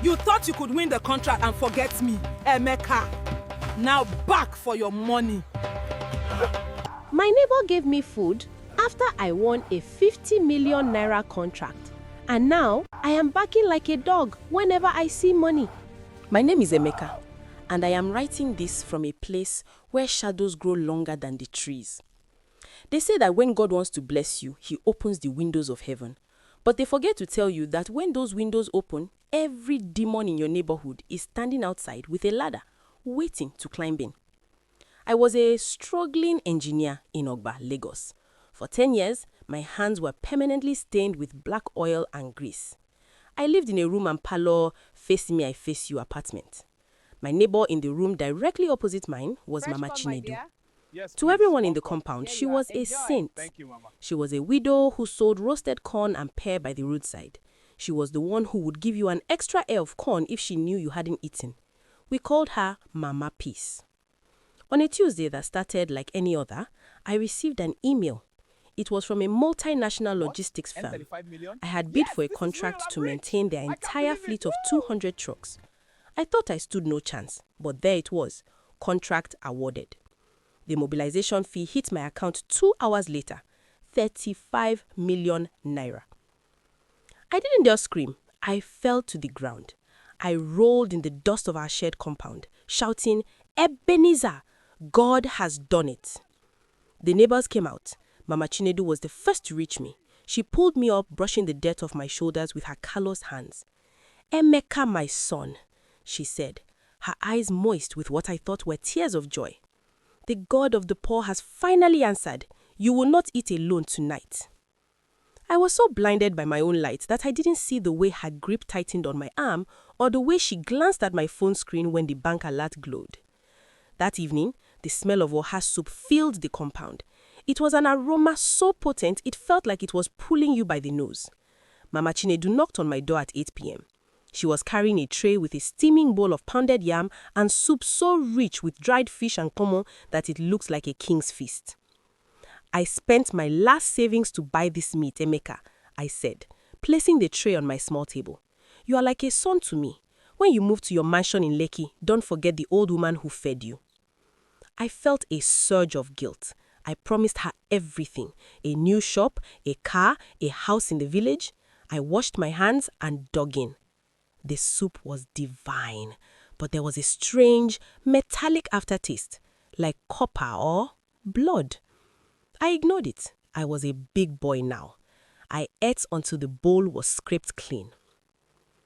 You thought you could win the contract and forget me, Emeka. Now back for your money. My neighbor gave me food after I won a 50 million naira contract. And now I am barking like a dog whenever I see money. My name is Emeka, and I am writing this from a place where shadows grow longer than the trees. They say that when God wants to bless you, He opens the windows of heaven. But they forget to tell you that when those windows open, every demon in your neighborhood is standing outside with a ladder, waiting to climb in. I was a struggling engineer in Ogba, Lagos. For 10 years, my hands were permanently stained with black oil and grease. I lived in a room and parlor face me, I face you apartment. My neighbor in the room directly opposite mine was Mama Chinedu. Yes, To please, everyone in one the cup. compound, Here she you are. was a Enjoy. saint. Thank you, Mama. She was a widow who sold roasted corn and pear by the roadside. She was the one who would give you an extra ear of corn if she knew you hadn't eaten. We called her Mama Peace. On a Tuesday that started like any other, I received an email. It was from a multinational logistics firm. N35 million? I had bid Yes, for a this is contract real, to I'm rich. maintain their I can't entire believe it. fleet of Woo! 200 trucks. I thought I stood no chance, but there it was, contract awarded. The mobilization fee hit my account 2 hours later, 35 million naira. I didn't just scream, I fell to the ground. I rolled in the dust of our shared compound, shouting, Ebenezer, God has done it. The neighbors came out. Mama Chinedu was the first to reach me. She pulled me up, brushing the dirt off my shoulders with her callous hands. Emeka, my son, she said, her eyes moist with what I thought were tears of joy. The God of the poor has finally answered. You will not eat alone tonight. I was so blinded by my own light that I didn't see the way her grip tightened on my arm or the way she glanced at my phone screen when the bank alert glowed. That evening, the smell of oha soup filled the compound. It was an aroma so potent it felt like it was pulling you by the nose. Mama Chinedu knocked on my door at 8 p.m. She was carrying a tray with a steaming bowl of pounded yam and soup so rich with dried fish and komo that it looks like a king's feast. I spent my last savings to buy this meat, Emeka, I said, placing the tray on my small table. You are like a son to me. When you move to your mansion in Lekki, don't forget the old woman who fed you. I felt a surge of guilt. I promised her everything, a new shop, a car, a house in the village. I washed my hands and dug in. The soup was divine, but there was a strange, metallic aftertaste, like copper or blood. I ignored it. I was a big boy now. I ate until the bowl was scraped clean.